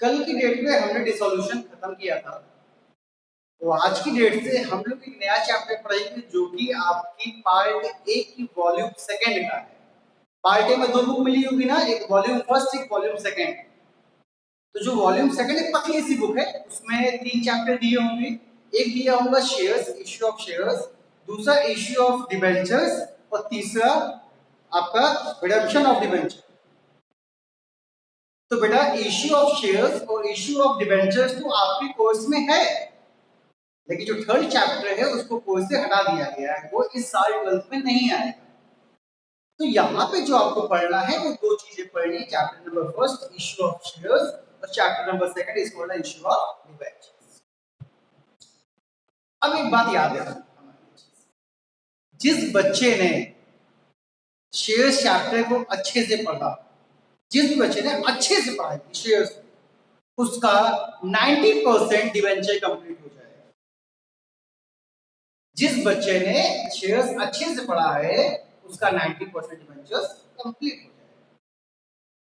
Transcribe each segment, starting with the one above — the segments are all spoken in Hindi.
कल की डेट में हमने डिसोल्यूशन खत्म किया था, तो आज की डेट से हम लोग एक नया चैप्टर पढ़ेंगे जो कि आपकी पार्ट ए की वॉल्यूम सेकंड का है। पार्ट ए में दो बुक मिली होगी ना, एक वॉल्यूम फर्स्ट, एक वॉल्यूम सेकंड। तो जो वॉल्यूम सेकंड एक पतली सी बुक है, उसमें 3 चैप्टर दिए होंगे। एक दिया होगा शेयर्स, इश्यू ऑफ शेयर्स, दूसरा इश्यू ऑफ डिबेंचर्स और तीसरा आपका रिडम्पशन ऑफ डिबेंचर। तो बेटा इश्यू ऑफ शेयर्स और इश्यू ऑफ डिबेंचर्स तो आपके कोर्स में है, लेकिन जो थर्ड चैप्टर है उसको कोर्स से हटा दिया गया है, वो इस साल 12th में नहीं आएगा। तो यहाँ पे जो आपको पढ़ना है वो दो चीजें पढ़नी है। Chapter number first issue of shares और chapter number second is called issue of debentures. अब एक बात याद है, जिस बच्चे ने शेयर्स चैप्टर को अच्छे से पढ़ा, जिस बच्चे ने अच्छे से पढ़ा शेयर्स, उसका 90% डिवेंचर कंप्लीट हो जाएगा। जिस बच्चे ने शेयर्स अच्छे से पढ़ा है उसका 90% डिवेंचर्स कंप्लीट हो जाएगा।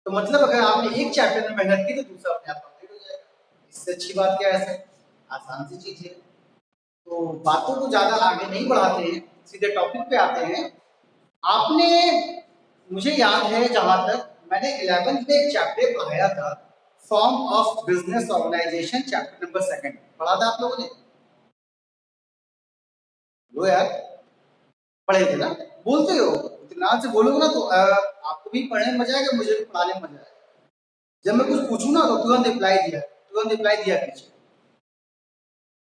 तो मतलब अगर आपने एक चैप्टर में मेहनत की तो दूसरा अपने आप कंप्लीट हो जाएगा। इससे अच्छी बात क्या है सर? आसान सी चीज है। तो बातों को ज्यादा आगे नहीं बढ़ाते हैं, सीधे टॉपिक पे आते हैं। आपने, मुझे याद है जहां तक मैंने 11th में एक चैप्टर पढ़ाया था, form of business organisation, chapter number 2 पढ़ा था आप लोगों ने? लो यार, पढ़े थे ना? बोलते हो, इतना से बोलोगे ना तो आपको भी पढ़ने में मजा आएगा, मुझे भी पढ़ाने में मजा आएगा। जब मैं कुछ पूछूं ना तो तुरंत रिप्लाई दिया कीजिए।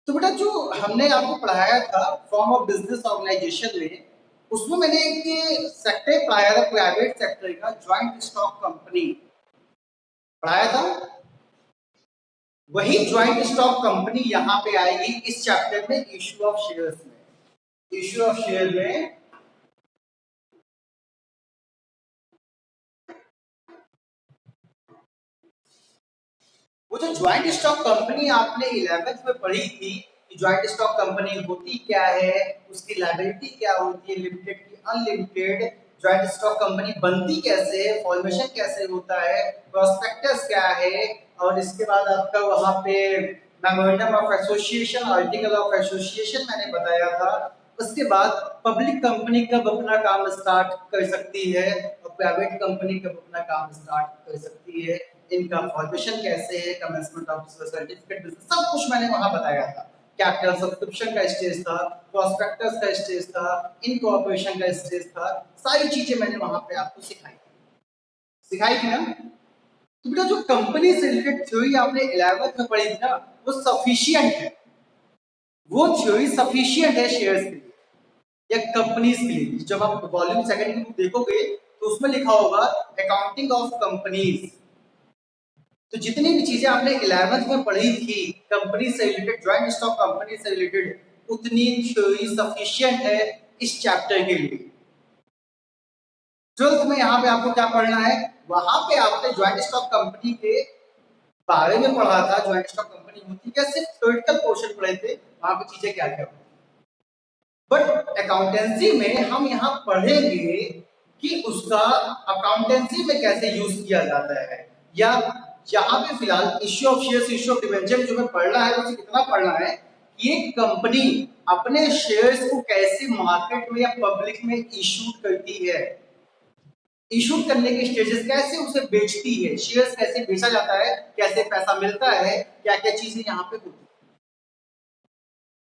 तो बेटा जो हमने आपको पढ़ाया था फॉर्म ऑफ बिजनेस ऑर्गेनाइजेशन में, उसमें मैंने एक सेक्टर पढ़ाया था, प्राइवेट सेक्टर का, ज्वाइंट स्टॉक कंपनी पढ़ाया था। वही ज्वाइंट स्टॉक कंपनी यहाँ पे आएगी इस चैप्टर में, इश्यू ऑफ शेयर्स में। इश्यू ऑफ शेयर में वो जो ज्वाइंट स्टॉक कंपनी आपने 11th में पढ़ी थी कि ज्वाइंट स्टॉक कंपनी होती क्या है, उसकी लायबिलिटी क्या होती है, लिमिटेड की अनलिमिटेड, ज्वाइंट स्टॉक कंपनी बनती कैसे है, फॉर्मेशन कैसे होता है, प्रोस्पेक्टस क्या है, और इसके बाद आपका वहां पे memorandum of association, article of association मैंने बताया था। उसके बाद पब्लिक कंपनी कब अपना काम स्टार्ट कर सकती है और प्राइवेट कंपनी कब अपना काम स्टार्ट कर सकती है, इनका फॉर्मेशन कैसे है, कमेंसमेंट ऑफ सर्टिफिकेट, सब कुछ मैंने वहां बताया था। कैपिटल सब्सक्रिप्शन का स्टेज था, प्रोस्पेक्टस का स्टेज था, इनकॉर्पोरेशन का स्टेज था, सारी चीजें मैंने वहां पे आपको सिखाई थी ना? तो बेटा जो कंपनी से रिलेटेड थ्योरी आपने 11th में पढ़ी थी ना, वो सफिशिएंट है, वो थ्योरी सफिशिएंट है शेयर्स के लिए या कंपनीज के लिए। जब आप वॉल्यूम सेकंड की बुक देखोगे तो उसमें लिखा होगा अकाउंटिंग ऑफ कंपनीज। तो जितनी भी चीजें आपने 11th में पढ़ी थी कंपनी से रिलेटेड, ज्वाइंट स्टॉक कंपनी से रिलेटेड, उतनी थ्योरी सफिशिएंट है इस चैप्टर के लिए। 12th में यहाँ पे आपको क्या पढ़ना है, वहां पे आपने ज्वाइंट स्टॉक कंपनी के बारे में पढ़ा था, ज्वाइंट स्टॉक कंपनी होती क्या, सिर्फ थ्योरेटिकल पोर्शन पढ़े थे, वहां पे चीजें क्या क्या होती। बट अकाउंटेंसी में हम यहाँ पढ़ेंगे कि उसका अकाउंटेंसी में कैसे यूज किया जाता है, या यहाँ पे फिलहाल issue of shares, issue of debenture जो हमें पढ़ना है उसे कितना पढ़ना है कि एक कंपनी अपने शेयर्स को कैसे मार्केट में या पब्लिक में इशू करती है, इशू करने के स्टेजेस कैसे उसे बेचती है, शेयर्स कैसे बेचा जाता है, कैसे पैसा मिलता है, क्या क्या चीजें यहाँ पे होती है।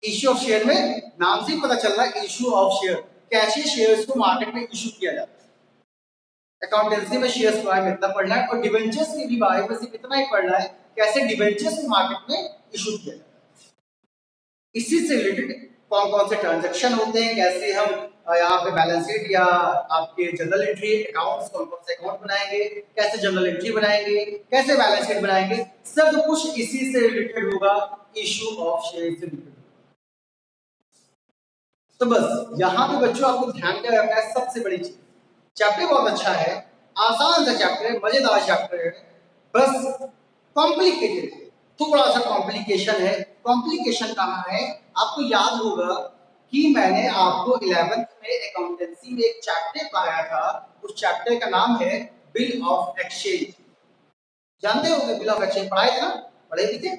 इश्यू ऑफ शेयर में नाम से ही पता चल रहा है, इश्यू ऑफ शेयर, कैसे शेयर्स को मार्केट में इशू किया जाता है। अकाउंटेंसी में शेयर्स के बारे में इतना पढ़ना है और डिबेंचर्स के भी बारे में सिर्फ इतना ही पढ़ना है, कैसे डिबेंचर्स को मार्केट में इशू किया जाता है। इसी से रिलेटेड कौन कौन से ट्रांजैक्शन होते हैं, कैसे हम यहाँ पे बैलेंस शीट या आपके जनरल एंट्री अकाउंट्स, कौन कौन से अकाउंट बनाएंगे, कैसे जनरल एंट्री बनाएंगे, कैसे बैलेंस शीट बनाएंगे, सब कुछ इसी से रिलेटेड होगा, इशू ऑफ शेयर से रिलेटेड। तो बस यहाँ पे बच्चों आपको ध्यान क्या रखना है, सबसे बड़ी चीज, चैप्टर बहुत अच्छा है, आसान सा चैप्टर है, मजेदार चैप्टर है, बस कॉम्प्लिकेटेड है, थोड़ा सा कॉम्प्लिकेशन है। कॉम्प्लिकेशन कहाँ है, आपको याद होगा कि मैंने आपको 11th में अकाउंटेंसी में एक चैप्टर पढ़ाया था, उस चैप्टर का नाम है बिल ऑफ एक्सचेंज। जानते होगे बिल ऑफ एक्सचेंज, पढ़ाए थे ना, पढ़े भी थे।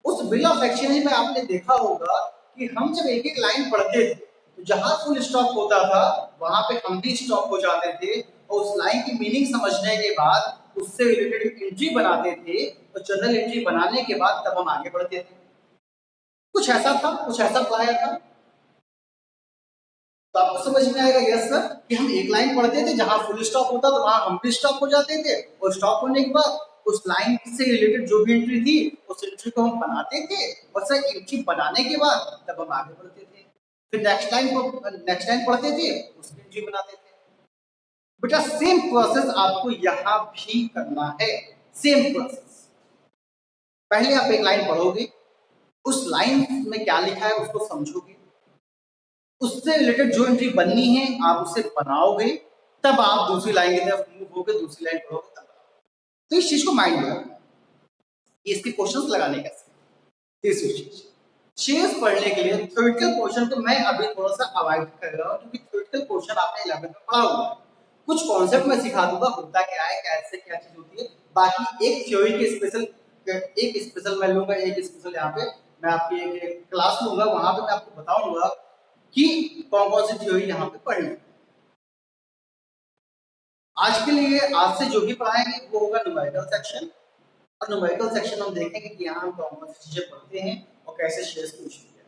उस बिल ऑफ एक्सचेंज में आपने देखा होगा कि हम जब एक एक लाइन पढ़ते थे तो जहां फुल स्टॉप होता था वहां पे हम भी स्टॉप हो जाते थे, और उस लाइन की मीनिंग समझने के बाद उससे रिलेटेड एंट्री बनाते थे, और जनरल एंट्री बनाने के बाद तब हम आगे बढ़ते थे। कुछ ऐसा था, कुछ ऐसा पढ़ाया था। तो आपको समझ में आएगा यस सर कि हम एक लाइन पढ़ते थे, जहां फुल स्टॉप होता तो वहां हम भी स्टॉप हो जाते थे, और स्टॉप होने के बाद उस लाइन से रिलेटेड जो भी एंट्री थी उस एंट्री को हम बनाते थे, और सर एंट्री बनाने के बाद तब हम आगे बढ़ते थे, फिर नेक्स्ट लाइन पढ़ते थे, उसकी एंट्री बनाते थे। बेटा सेम प्रोसेस आपको यहां भी करना है, सेम प्रोसेस। पहले आप एक लाइन पढ़ोगे, उस लाइन में क्या लिखा है उसको समझोगे, उससे रिलेटेड जो एंट्री बननी है आप उसे बनाओगे, तब आप दूसरी लाइन की तरफ मूव होकर दूसरी लाइन पढ़ोगे तब बनाओगे। तो इस चीज को माइंड में रखना, इसके क्वेश्चंस लगाने का तीसरी चीज। शेयर्स पढ़ने के लिए थ्योरेटिकल पोर्शन को मैं अभी थोड़ा सा अवॉइड कर रहा हूँ, क्योंकि थ्योरेटिकल पोर्शन आपने 11th में पढ़ा हुआ है। कुछ कॉन्सेप्ट मैं सिखा दूंगा, होता क्या है, कैसे क्या चीज होती है, बाकी एक थ्योरी के स्पेशल, एक स्पेशल मैं लूंगा, एक स्पेशल यहाँ पे मैं आपकी एक क्लास लूंगा, वहां पे मैं आपको बताऊंगा कि कौन कौन सी थ्योरी यहाँ पे पढ़नी है। आज के लिए आज से जो भी पढ़ाएंगे वो होगा न्यूमेरिकल सेक्शन, और न्यूमेरिकल सेक्शन हम देखेंगे कि यहाँ हम कौन कौन सी चीजें पढ़ते हैं और कैसे शेयर्स को इशू किया।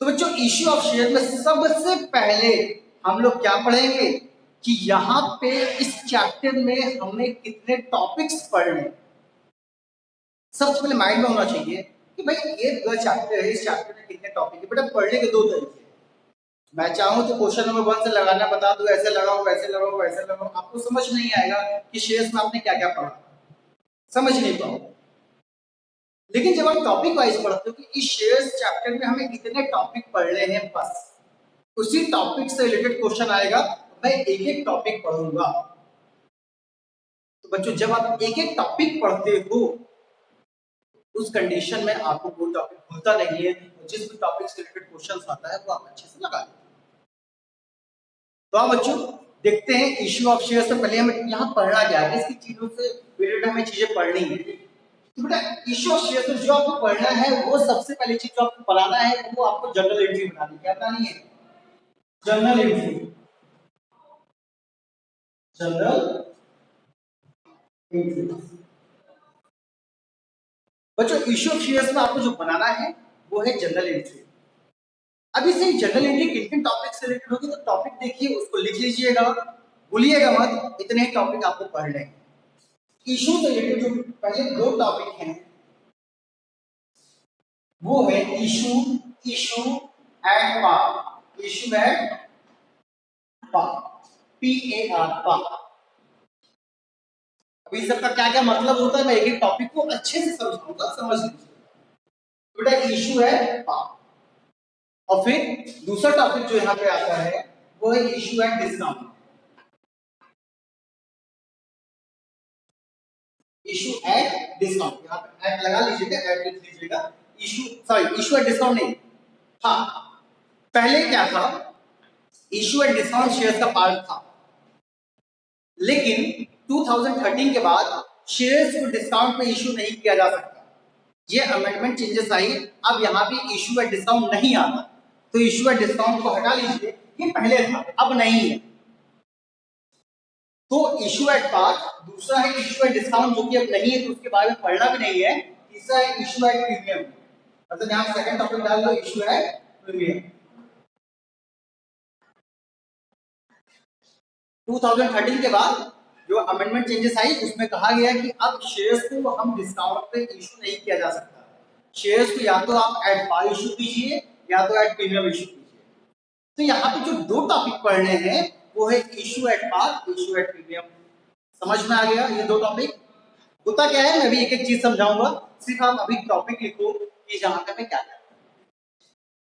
तो बच्चों इश्यू ऑफ शेयर में सबसे पहले हम लोग क्या पढ़ेंगे कि यहाँ पे इस चैप्टर में हमें कितने टॉपिक्स पढ़ने। सबसे पहले माइंड में होना चाहिए कि भाई ये चैप्टर है, इस चैप्टर में कितने टॉपिक है। बेटा पढ़ने के दो तरीके, मैं चाहूँ तो क्वेश्चन नंबर 1 से लगाना बता दूं, ऐसे लगाओ वैसे लगाओ वैसे लगाओ, आपको समझ नहीं आएगा कि शेयर्स में आपने क्या क्या पढ़ा, समझ नहीं पाओगे। लेकिन जब आप टॉपिक वाइज पढ़ते हो कि इस शेयर्स चैप्टर में हमें कितने टॉपिक पढ़ने हैं, बस उसी टॉपिक से रिलेटेड क्वेश्चन आएगा, मैं एक एक टॉपिक पढ़ूंगा। तो बच्चों जब आप एक एक टॉपिक पढ़ते हो उस कंडीशन में आपको कोई टॉपिक भूलता नहीं है, जिस भी टॉपिक से रिलेटेड क्वेश्चन आता है वो आप अच्छे से लगा लेते। तो आप बच्चों देखते हैं इश्यू ऑफ शेयर से पहले हमें यहाँ पढ़ना क्या है, इसकी चीजों से रिलेटेड हमें चीजें पढ़नी है। तो बेटा इश्यू ऑफ शेयर में जो आपको पढ़ना है वो सबसे पहली चीज जो आपको बनाना है वो आपको जर्नल एंट्री बनानी, क्या बनानी है, जर्नल एंट्री, जर्नल एंट्री। बच्चों इश्यू ऑफ शेयर्स में आपको जो बनाना है वो है जनरल एंट्री। अभी से जनरल एंट्री किन किन टॉपिक से रिलेटेड होगी, तो टॉपिक देखिए उसको लिख लीजिएगा, भूलिएगा मत, इतने ही टॉपिक आपको पढ़ने हैं। इश्यू से रिलेटेड जो पहले दो टॉपिक हैं वो है issue, issue and par, issue and par, PAR par. अभी सबका क्या क्या मतलब होता है मैं एक एक टॉपिक को अच्छे से समझाऊंगा, समझ लीजिए। बेटा इशू है पार, और फिर दूसरा टॉपिक जो यहाँ पे आता है वो है issue and discount, issue and discount, यहाँ पे ऐड लगा लीजिएगा, ऐड लिख लीजिएगा, issue sorry issue and discount नहीं, हाँ पहले क्या था, इशू एंड डिस्काउंट शेयर्स का पार्ट था, लेकिन 2013 के बाद शेयर्स को डिस्काउंट में इशू नहीं किया जा सकता, ये अमेंडमेंट चेंजेस आई, अब यहाँ भी इशू एंड डिस्काउंट नहीं आता। तो इशू एंड डिस्काउंट को हटा लीजिए, ये पहले था अब नहीं है। तो इशू एट पार्ट, दूसरा है इशू एट डिस्काउंट जो कि अब नहीं है तो उसके बारे में पढ़ना भी नहीं है। तीसरा है इशू एट प्रीमियम, मतलब यहां सेकंड टॉपिक डाल दो इशू एट प्रीमियम। 2013 के बाद जो अमेंडमेंट चेंजेस आई उसमें कहा गया कि अब शेयर्स को हम डिस्काउंट पे इशू नहीं किया जा सकता, शेयर्स को या तो आप एट पार इशू कीजिए या तो एट प्रीमियम इशू कीजिए। तो यहाँ पे जो दो टॉपिक पढ़ने हैं वो है issue at par, issue at premium. समझ में आ गया ये दो टॉपिक। होता क्या है मैं भी एक एक चीज समझाऊंगा, सिर्फ आप अभी टॉपिक लिखो कि जहां पे मैं क्या कर,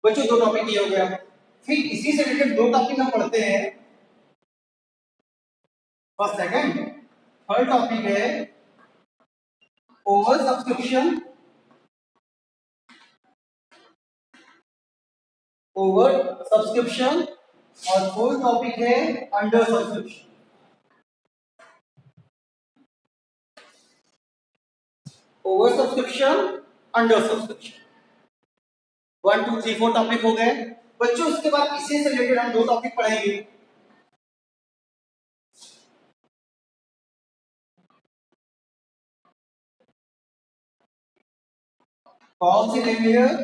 बच्चों दो टॉपिक ये हो गया। फिर इसी से रिलेटेड दो टॉपिक हम पढ़ते हैं, फर्स्ट सेकंड। थर्ड टॉपिक है ओवर सब्सक्रिप्शन, ओवर सब्सक्रिप्शन, और फोर्थ टॉपिक है under subscription. Over subscription, under subscription. 1 2 3 4 topic हो गए बच्चों। उसके बाद इसी से रिलेटेड हम 2 टॉपिक पढ़ेंगे। कौन सी लिनियर,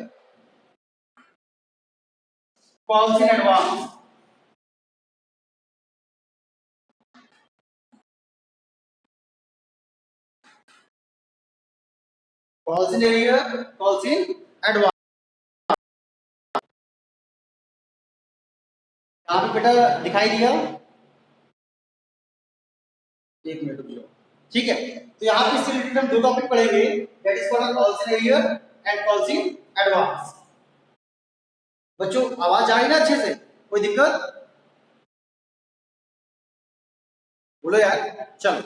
कौन सी एडवांस। कौन सी लिनियर, कौन सी एडवांस। यहाँ पे बेटा दिखाई दिया, एक मिनट रुको। ठीक है, तो यहाँ पे इससे रिलेटेड हम 2 टॉपिक पढ़ेंगे, दैट इज कॉल्ड कौन सी लिनियर एंड कौन सी एडवांस। बच्चों आवाज आ रही ना अच्छे से, कोई दिक्कत बोलो यार। चलो,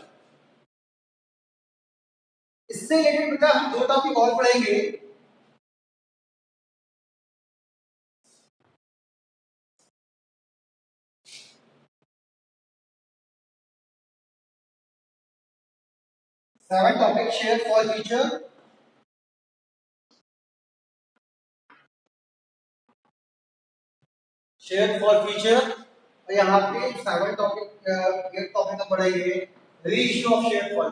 इससे रिलेटेड बेटा हम 2 टॉपिक और पढ़ेंगे। Seven topic share for future, share for future. और यहाँ पे 7 टॉपिक, एक टॉपिक हम पढ़ेंगे री इशू ऑफ शेयर फॉर,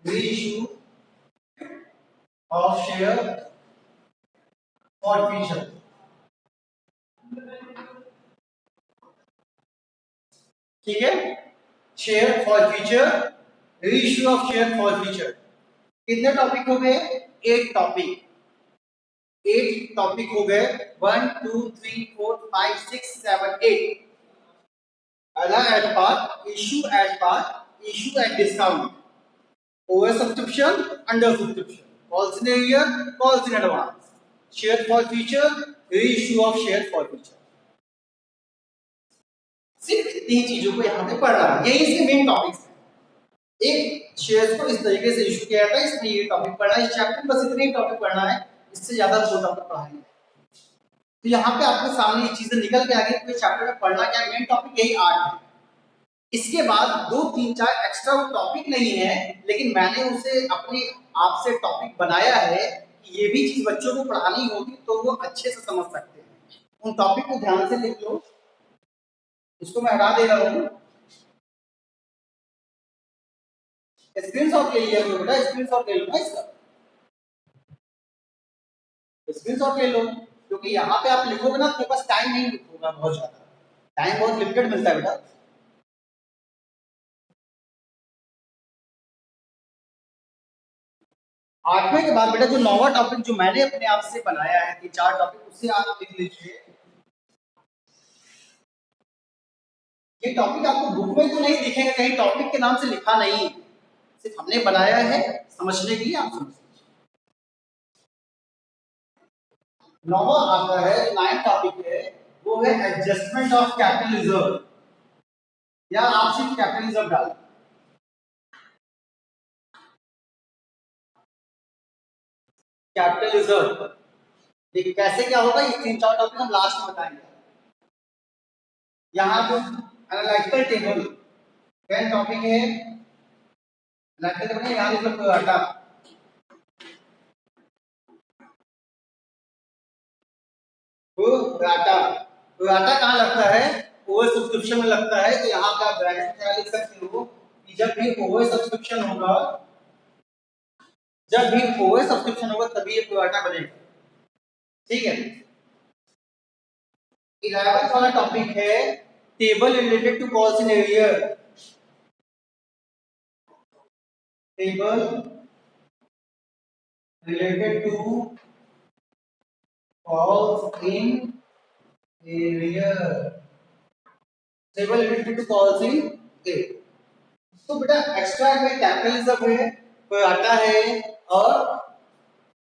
री issue of share for future. ठीक है, share forfeiture, reissue of share for future. कितने टॉपिक हो गए? 8 टॉपिक, 8 टॉपिक हो गए। 1 2 3 4 5 6 7 8। पहला at par issue, at par issue and discount, over subscription, under subscription, calls in arrear, calls in advance, share forfeiture, reissue of share forfeiture. सिर्फ इतनी चीजों को यहाँ पे पढ़ना है, यही इसके मेन टॉपिक्स हैं। एक शेयर्स को इस तरीके से इशू किया जाता है, इसमें ये टॉपिक पढ़ना है, इस चैप्टर में बस इतने ही टॉपिक पढ़ना है, इससे ज्यादा 2 टॉपिक पढ़ाएंगे। तो यहाँ पे आपके सामने ये चीजें निकल के आ गई कि चैप्टर में पढ़ना क्या है, मेन टॉपिक यही 8 है। इसके बाद 2 3 4 एक्स्ट्रा टॉपिक नहीं है, लेकिन मैंने उसे अपने आप से टॉपिक बनाया है कि ये भी चीज बच्चों को पढ़ानी होगी तो वो अच्छे से समझ सकते हैं। उन टॉपिक को ध्यान से लिख लो, इसको मैं हटा दे रहा हूँ। स्क्रीनशॉट ले लिया करो बेटा, स्क्रीनशॉट ले लो ना इसका, स्क्रीनशॉट ले लो, क्योंकि यहाँ पे आप लिखोगे ना, आपके पास टाइम नहीं होगा, बहुत ज्यादा टाइम, बहुत लिमिटेड मिलता है बेटा। 8वें के बाद बेटा जो 9वां टॉपिक जो मैंने अपने आप से बनाया है कि 4 टॉपिक, उससे आप लिख लीजिए। ये टॉपिक आपको बुक में तो नहीं दिखेगा, कहीं टॉपिक के नाम से लिखा नहीं, सिर्फ हमने बनाया है समझने के लिए, आप समझ। 9वां आता है, 9 टॉपिक है वो है एडजस्टमेंट ऑफ कैपिटल रिजर्व, या आप सिर्फ कैपिटल रिजर्व डाल, कैपिटल रिजर्व। देखिए कैसे क्या होगा, ये 3 4 टॉपिक हम लास्ट में बताएंगे। यहाँ पे एनालिटिकल टेबल 10 टॉपिक है, एनालिटिकल टेबल यहाँ लिख लो डाटा, तो डाटा, तो डाटा कहाँ लगता है, ओवर सब्सक्रिप्शन में लगता है। तो यहाँ पे आप ब्रैकेट क्या लिख सकते हो कि जब भी ओवर सब्सक्रिप्शन होगा, जब भी ओवर सब्सक्रिप्शन होगा तभी ये डाटा बनेगा। ठीक है, 11th वाला टॉपिक है table related to calls in arrear, table related to calls in area, table related to calls in area। तो बेटा एक्स्ट्रा में कैपिटलिज्म है, कोई आता है, और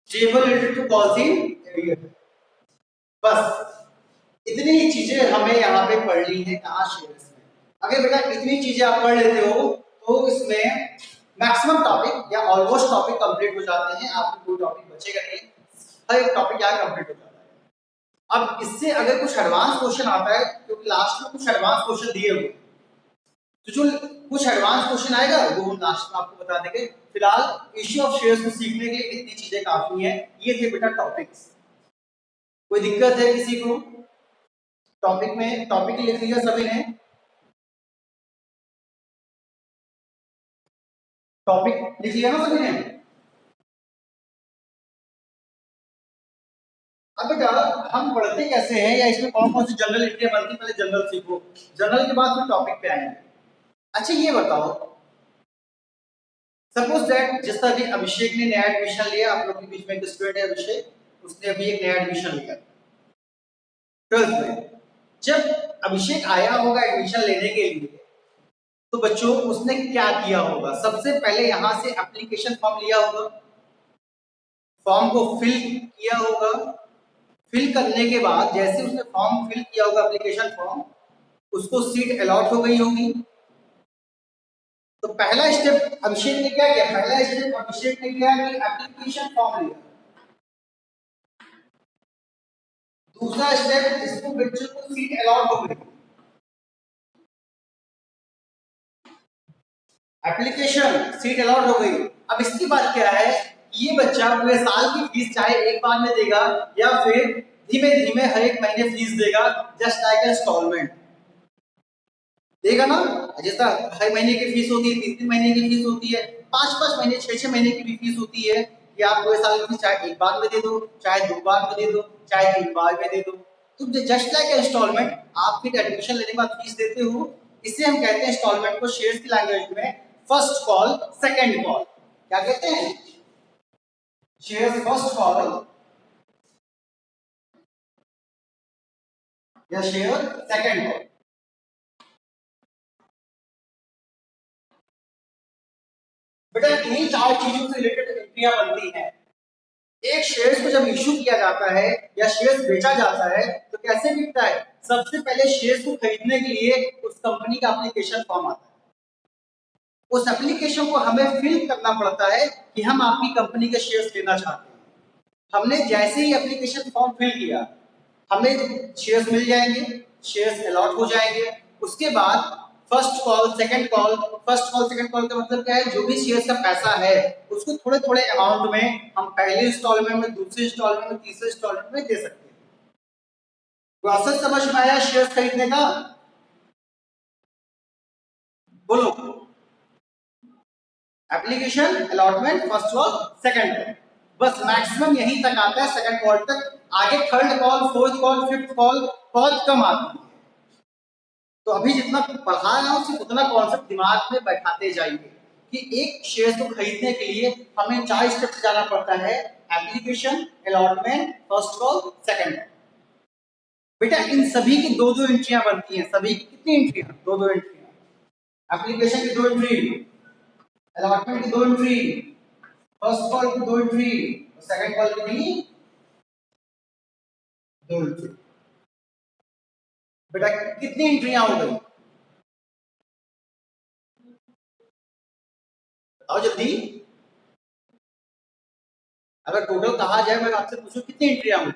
table related to calls in area, बस इतनी ही चीजें हमें यहाँ पे पढ़नी है। कहाँ शेयर्स में, अगर बेटा इतनी चीजें आप पढ़ लेते हो तो इसमें मैक्सिमम टॉपिक या ऑलमोस्ट टॉपिक कंप्लीट हो जाते हैं, आपको कोई टॉपिक बचेगा नहीं, हर एक टॉपिक यहाँ कंप्लीट हो जाता है। अब इससे अगर कुछ एडवांस क्वेश्चन आता है, क्योंकि लास्ट में कुछ एडवांस क्वेश्चन दिए हुए, तो जो कुछ एडवांस क्वेश्चन आएगा वो हम लास्ट में आपको बता देंगे। फिलहाल इश्यू ऑफ शेयर्स को सीखने के लिए इतनी चीजें काफी हैं। ये थे बेटा टॉपिक्स। कोई दिक्कत है किसी को टॉपिक में? टॉपिक लिख लिया सभी ने? टॉपिक लिख लिया ना सभी ने? अब बेटा हम पढ़ते कैसे हैं या इसमें कौन कौन सी जनरल एंट्रियां बनती, पहले जनरल सीखो, जनरल के बाद फिर टॉपिक पे आएंगे। अच्छा ये बताओ, सपोज दैट जिस तरह भी अभिषेक ने नया एडमिशन लिया, आप लोग के बीच में एक स्टूडेंट है अभिषेक, उसने अभी एक नया एडमिशन लिया 12th में। जब अभिषेक आया होगा एडमिशन लेने के लिए, तो बच्चों उसने क्या किया होगा? सबसे पहले यहां से एप्लीकेशन फॉर्म लिया होगा, फॉर्म को फिल किया होगा। फिल करने के बाद जैसे उसने फॉर्म फिल किया होगा एप्लीकेशन फॉर्म, उसको सीट अलॉट हो गई होगी। तो पहला स्टेप अभिषेक ने क्या किया? पहला स्टेप अभिषेक ने किया कि एप्लीकेशन फॉर्म लिया। दूसरा स्टेप, इसको बच्चों को सीट अलॉट हो गई। एप्लीकेशन सीट अलॉट हो गई। अब इसकी बात क्या है, ये बच्चा पूरे साल की फीस चाहे एक बार में देगा या फिर धीमे धीमे हर एक महीने फीस देगा, जस्ट लाइक इंस्टॉलमेंट देगा ना। जैसा हर महीने की फीस होती है, 3-3 महीने की फीस होती है, 5-5 महीने 6-6 महीने की भी फीस होती है कि आप पूरे साल की फीस चाहे एक बार में दे दो, चाहे 2 बार में दे दो, चाहे 3 बार में दे दो। तो जस्ट लाइक इंस्टॉलमेंट आप फिर एडमिशन लेने के बाद फीस देते हो। इसे हम कहते हैं इंस्टॉलमेंट को शेयर्स की लैंग्वेज में फर्स्ट कॉल सेकंड कॉल। क्या कहते हैं? शेयर्स फर्स्ट कॉल या शेयर सेकंड कॉल। बेटा इन्हीं 4 चीजों से रिलेटेड एंट्रियां बनती हैं। एक शेयर्स को जब इश्यू किया जाता है या शेयर्स बेचा जाता है तो कैसे बिकता है? सबसे पहले शेयर्स को खरीदने के लिए उस कंपनी का एप्लीकेशन फॉर्म आता है। उस एप्लीकेशन को हमें फिल करना पड़ता है कि हम आपकी कंपनी के शेयर्स लेना चाहते हैं। हमने जैसे ही एप्लीकेशन फॉर्म फिल किया, हमें शेयर्स मिल जाएंगे, शेयर्स अलॉट हो जाएंगे। उसके बाद first call second call. First call second call का मतलब क्या है? जो भी शेयर्स का पैसा है उसको थोड़े थोड़े अमाउंट में हम पहले इंस्टॉलमेंट में, दूसरे इंस्टॉलमेंट में, तीसरे इंस्टॉलमेंट में दे सकते हैं। प्रोसेस समझ में आया शेयर्स खरीदने का? बोलो। Application, allotment, first call, second call, बस मैक्सिमम यहीं तक आता है, सेकंड कॉल तक। आगे third call, fourth call, fifth call बहुत कम आती है। तो अभी जितना पढ़ा रहा हूं सिर्फ उतना कॉन्सेप्ट दिमाग में बैठाते जाइए कि एक शेयर को खरीदने के लिए हमें 4 स्टेप जाना पड़ता है। Application, allotment, first call, second call. बेटा इन सभी की दो दो एंट्रियां बनती हैं। सभी की कितनी एंट्रियां? दो दो एंट्रियां। एप्लीकेशन की 2 एंट्री, अलॉटमेंट की 2 एंट्री, फर्स्ट कॉल की 2 एंट्री, सेकंड कॉल की भी 2 एंट्री। बेटा कितनी एंट्रियां हो गई? बताओ जल्दी। अगर टोटल कहा जाए, मैं आपसे पूछूं कितनी एंट्रियां हुई?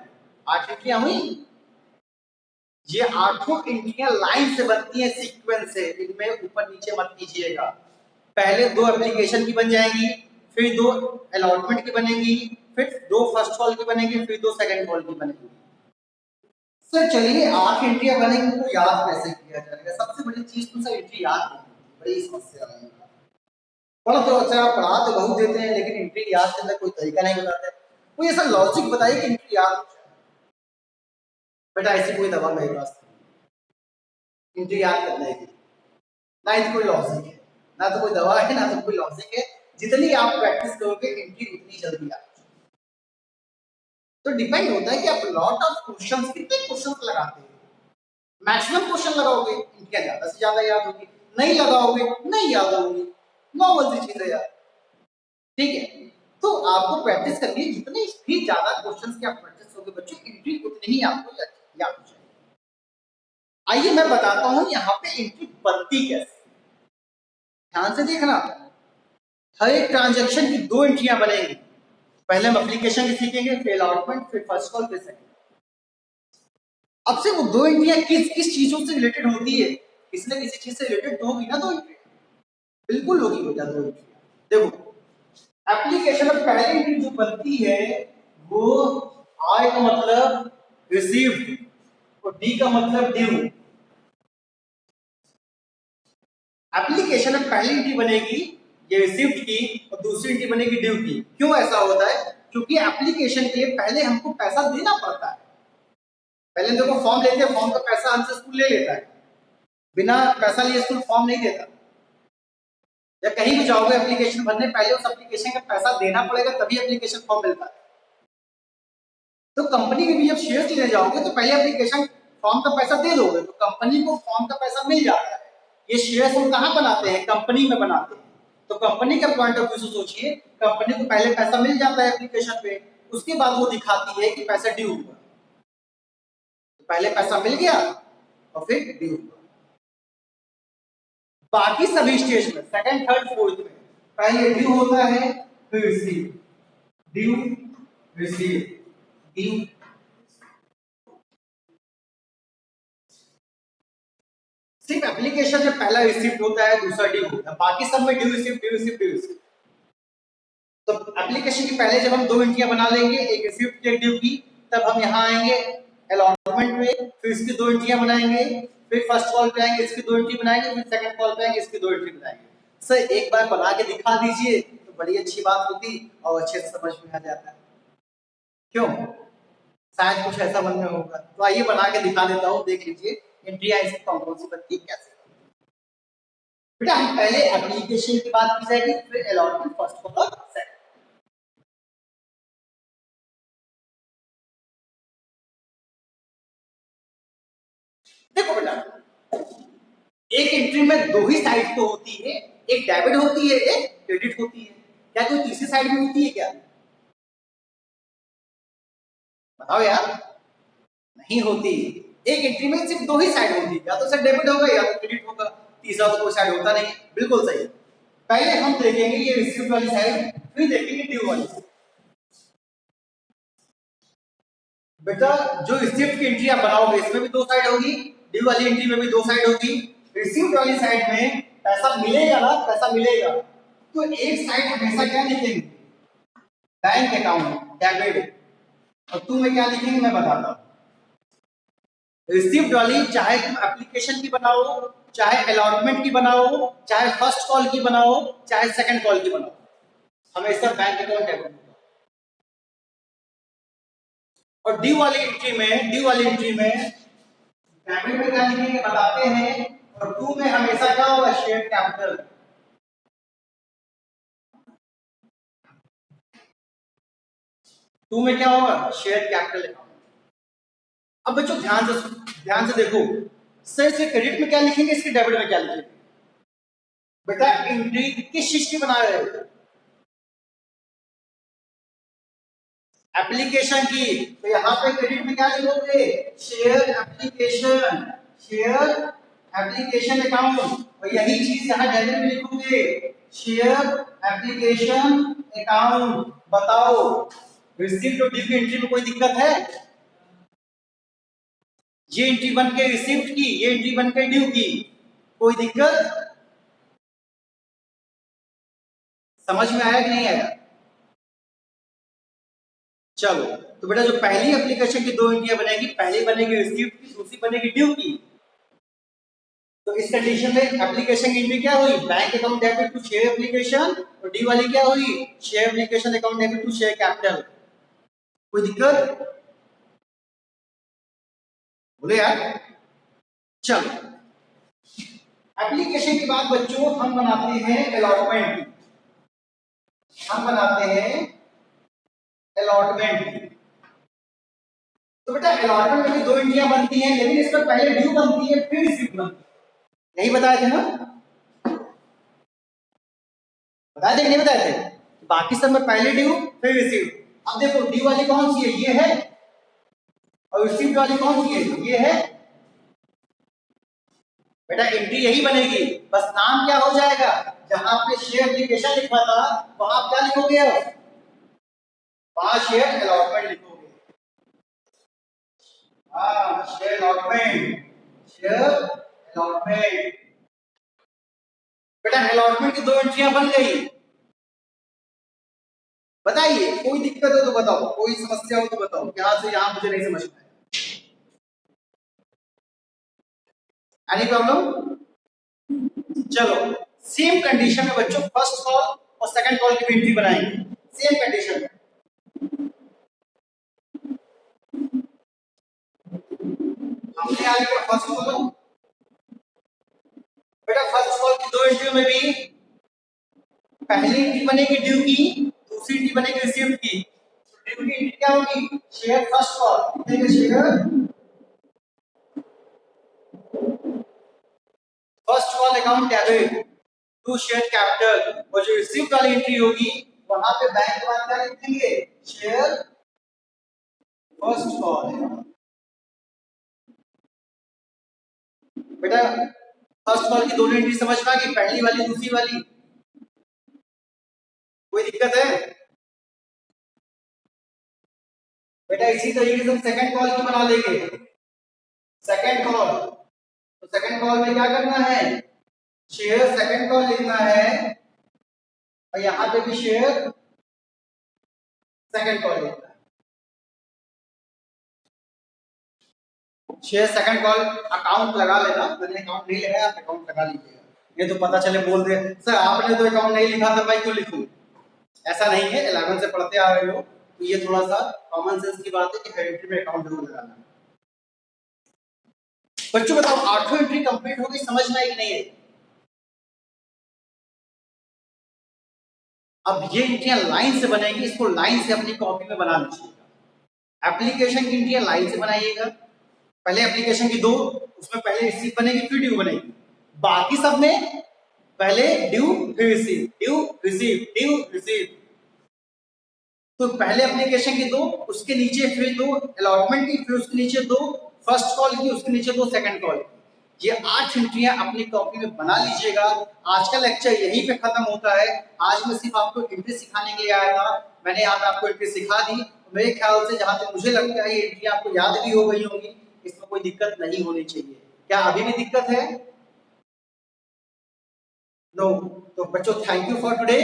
8 एंट्रियां हुई। ये 8 एंट्रियां लाइन से बनती हैं, सीक्वेंस से। इनमें ऊपर नीचे मत कीजिएगा। पहले 2 एप्लीकेशन की बन जाएंगी, फिर 2 अलॉटमेंट की बनेंगी, फिर 2 फर्स्ट कॉल की बनेंगी, फिर 2 सेकंड कॉल की बनेंगी। सर चलिए 8 एंट्रियां बनेंगी तो याद कैसे किया जाएगा? सबसे बड़ी चीज तो सर एंट्री याद नहीं, बड़ी समस्या है। पढ़ तो अच्छा आप पढ़ा तो बहुत देते हैं, लेकिन एंट्री याद करने का कोई तरीका नहीं बताते। कोई ऐसा लॉजिक बताइए कि एंट्री याद हो जाए। बेटा ऐसी कोई दवा मेरे पास नहीं एंट्री याद करने की, ना ही कोई लॉजिक है, ना तो कोई दवा है, ना तो कोई लॉजिक है। जितनी आप प्रैक्टिस करोगे एंट्री उतनी जल्दी आ। तो डिपेंड होता है कि आप लॉट ऑफ क्वेश्चंस, कितने क्वेश्चंस लगाते हैं। मैक्सिमम क्वेश्चन लगाओगे एंट्रियां ज्यादा से ज्यादा याद होगी, नहीं लगाओगे नहीं याद होगी। नॉर्मल सी चीज है यार, ठीक है। तो आपको प्रैक्टिस करनी है, जितने भी ज्यादा क्वेश्चंस की आप प्रैक्टिस करोगे बच्चों, एंट्री उतनी ही आपको याद हो जाएगी। आइए मैं बताता हूं यहाँ पे एंट्री बनती कैसे। ध्यान से देखना, हर एक ट्रांजैक्शन की 2 एंट्रियां बनेंगी। पहले हम एप्लीकेशन की सीखेंगे, फिर अलॉटमेंट, फिर फर्स्ट कॉल, फिर सेकंड। अब से वो 2 एंट्रियां किस किस चीजों से रिलेटेड होती है? किसी न किसी चीज से रिलेटेड तो होगी ना दो एंट्री, बिल्कुल होगी बेटा दो एंट्री। देखो एप्लीकेशन में पहली एंट्री जो बनती है वो आई का मतलब रिसीव्ड और डी का मतलब ड्यू। एप्लीकेशन में पहली एंट्री बनेगी ये रिसीव्ड की और दूसरी एंट्री बनेगी ड्यू की। क्यों ऐसा होता है? क्योंकि एप्लीकेशन के लिए पहले हमको पैसा देना पड़ता है। पहले देखो फॉर्म लेते हैं, फॉर्म का पैसा हमसे स्कूल ले लेता है, बिना पैसा लिए स्कूल फॉर्म नहीं देता। या कहीं भी जाओगे एप्लीकेशन भरने, पहले उस एप्लीकेशन का पैसा देना पड़ेगा तभी एप्लीकेशन फॉर्म मिलता है। तो कंपनी में भी जब शेयर लेने जाओगे तो पहले एप्लीकेशन फॉर्म का पैसा दे दोगे तो कंपनी को फॉर्म का पैसा मिल जाता है। ये शेयर हम कहाँ बनाते हैं? कंपनी में बनाते हैं। तो कंपनी का पॉइंट ऑफ व्यू से सोचिए, कंपनी को पहले पैसा मिल जाता है एप्लीकेशन पे, उसके बाद वो दिखाती है कि पैसा ड्यू हुआ। तो पहले पैसा मिल गया और फिर ड्यू हुआ। बाकी सभी स्टेज में सेकंड थर्ड फोर्थ में पहले ड्यू होता है फिर रिसीव, ड्यू रिसीव, ड्यू। सिर्फ एप्लीकेशन में पहला रिसीव होता है, दूसरा ड्यू होता है, बाकी सब में due receive, due receive, due receive. तो एप्लीकेशन की पहले जब हम दो एंट्रियां बना लेंगे, एक रिसीव्ड एक ड्यू की, तब हम यहाँ आएंगे अलॉटमेंट में, फिर इसकी दो एंट्रियां बनाएंगे, फिर फर्स्ट कॉल पे आएंगे इसकी दो एंट्री बनाएंगे, फिर सेकंड कॉल पे आएंगे इसकी दो एंट्री बनाएंगे। सर एक बार बना के दिखा दीजिए तो बड़ी अच्छी बात होती और अच्छे से समझ में आ जाता है। क्यों? शायद कुछ ऐसा मन में होगा, तो आइए बना के दिखा देता हूँ, देख लीजिए एंट्रियां इसकी कौन कौन सी बनती है कैसे। बेटा हम पहले एप्लीकेशन की बात की जाएगी, फिर अलॉटमेंट, फर्स्ट कॉल और सेकंड। देखो बेटा एक एंट्री में दो ही साइड तो होती है, एक डेबिट होती है एक क्रेडिट होती है। क्या कोई तीसरी साइड भी होती है क्या? बताओ यार। नहीं होती। एक एंट्री में सिर्फ दो ही साइड होती है, या तो सर डेबिट होगा या तो क्रेडिट होगा, तीसरा तो कोई साइड होता नहीं। बिल्कुल सही। पहले हम देखेंगे ये रिसीव्ड वाली साइड, फिर देखेंगे ड्यू वाली साइड। बेटा जो रिसीव्ड की एंट्री आप बनाओगे इसमें भी दो साइड होगी, ड्यू वाली एंट्री में भी दो साइड होगी। रिसीव्ड वाली साइड में पैसा मिलेगा ना, पैसा मिलेगा तो एक साइड हमेशा क्या लिखेंगे? बैंक अकाउंट डेबिट, और टू में क्या लिखेंगे मैं बताता हूँ। रिसीव्ड वाली चाहे तुम एप्लीकेशन की बनाओ, चाहे अलॉटमेंट की बनाओ, चाहे फर्स्ट कॉल की बनाओ, चाहे सेकंड कॉल की बनाओ, हमेशा बैंक अकाउंट डेबिट। और ड्यू वाली एंट्री में, ड्यू वाली एंट्री में डेबिट में क्या लिखेंगे बताते हैं, और टू में हमेशा क्या होगा? Share capital. टू में क्या होगा? Share capital account. अब बच्चों ध्यान से देखो, सर इसके क्रेडिट में क्या लिखेंगे, इसके डेबिट में क्या लिखेंगे? बेटा एंट्री किस चीज की बना रहे हो? एप्लीकेशन की, तो यहाँ पे क्रेडिट में क्या लिखोगे? Share application, share application account. और यही चीज यहाँ डेबिट में लिखोगे, शेयर एप्लीकेशन अकाउंट। बताओ रिसीव्ड और ड्यू की एंट्री में कोई दिक्कत है? ये एंट्री बन के रिसीव्ड की, ये एंट्री बन के ड्यू की, कोई दिक्कत? समझ में आया कि नहीं आया? चलो तो बेटा जो पहली एप्लीकेशन की दो एंट्रियां बनेगी, पहली बनेगी रिसीव्ड की, दूसरी बनेगी ड्यू की। तो इस कंडीशन में एप्लीकेशन की एंट्री क्या हुई? Bank account debit to share application, और डी वाली क्या हुई? Share application account debit to share capital. कोई दिक्कत? बोले यार। चलो एप्लीकेशन के बाद बच्चों हम बनाते हैं अलॉटमेंट, हम बनाते हैं अलॉटमेंट। तो बेटा अलॉटमेंट में भी दो एंट्रियां बनती हैं, लेकिन इसमें पहले ड्यू बनती है फिर रिसीव बनती है। यही बताए थे ना? बताए थे कि नहीं बताए थे? बाकी सब में पहले ड्यू फिर रिसीव। अब देखो ड्यू वाली कौन सी है? ये है। और रिसीव वाली कौन सी है? ये है। बेटा एंट्री यही बनेगी, बस नाम क्या हो जाएगा? जहां पे शेयर एप्लीकेशन लिखा था वहां क्या लिखोगे? अब वहां शेयर अलॉटमेंट लिखोगे। हाँ शेयर अलॉटमेंट, शेयर अलॉटमेंट। बेटा अलॉटमेंट की 2 एंट्रियां बन गई। बताइए कोई दिक्कत हो तो बताओ, कोई समस्या हो तो बताओ, यहां से यहां मुझे नहीं समझ में आया। Any problem? चलो सेम कंडीशन में बच्चों फर्स्ट कॉल और सेकंड कॉल की भी एंट्री बनाएंगे सेम कंडीशन में। हमने आगे का फर्स्ट कॉल, बेटा फर्स्ट कॉल की 2 एंट्री में भी पहली एंट्री बनेगी ड्यू की, दूसरी एंट्री बनेगी रिसीव्ड की। ड्यू की एंट्री क्या होगी? शेयर फर्स्ट कॉल, कितने का share first call account debit to share capital, और जो रिसीव्ड वाली एंट्री होगी वहां पे बैंक वाले क्या लिखेंगे? Share first call. बेटा फर्स्ट कॉल की दोनों एंट्री समझ में आ गई, पहली वाली दूसरी वाली? कोई दिक्कत है? बेटा इसी तरीके से हम सेकंड कॉल की बना लेंगे। सेकंड कॉल, तो सेकंड कॉल में क्या करना है? शेयर सेकंड कॉल लिखना है और यहां पे भी शेयर सेकंड कॉल लिखना है। शेयर सेकंड कॉल अकाउंट लगा लेना, मैंने अकाउंट नहीं लगाया, आप अकाउंट लगा लीजिएगा, ये तो पता चले बोल दे सर आपने तो अकाउंट नहीं लिखा था, भाई क्यों लिखूं? ऐसा नहीं है, 11 से पढ़ते आ रहे हो तो ये थोड़ा सा कॉमन सेंस की बात है कि हर एंट्री में अकाउंट जरूर लगाना। बच्चों बताओ 8 एंट्री कंप्लीट हो गई, समझ में आई कि नहीं है? अब ये एंट्रियां लाइन से बनेगी, इसको लाइन से अपनी कॉपी में बना लीजिएगा। एप्लीकेशन की एंट्रियां लाइन से बनाइएगा, पहले एप्लीकेशन की 2, उसमें पहले रिसीव बनेगी फिर ड्यू बनेगी। बाकी सब में पहले ड्यू फिर receive, due receive, due receive. तो पहले एप्लीकेशन की 2, उसके नीचे फिर 2 अलॉटमेंट की, फिर उसके नीचे 2 फर्स्ट कॉल की, उसके नीचे 2 सेकंड कॉल की। ये 8 एंट्रियां अपनी कॉपी में बना लीजिएगा। आज का लेक्चर यहीं पे खत्म होता है। आज मैं सिर्फ आपको एंट्री सिखाने के लिए आया था, मैंने यहाँ पे आपको एंट्री सिखा दी। मेरे ख्याल से जहां तक मुझे लगता है ये एंट्री आपको याद भी हो गई होगी, इसमें कोई दिक्कत नहीं होनी चाहिए। क्या अभी भी दिक्कत है? नो। तो बच्चों थैंक यू फॉर टुडे।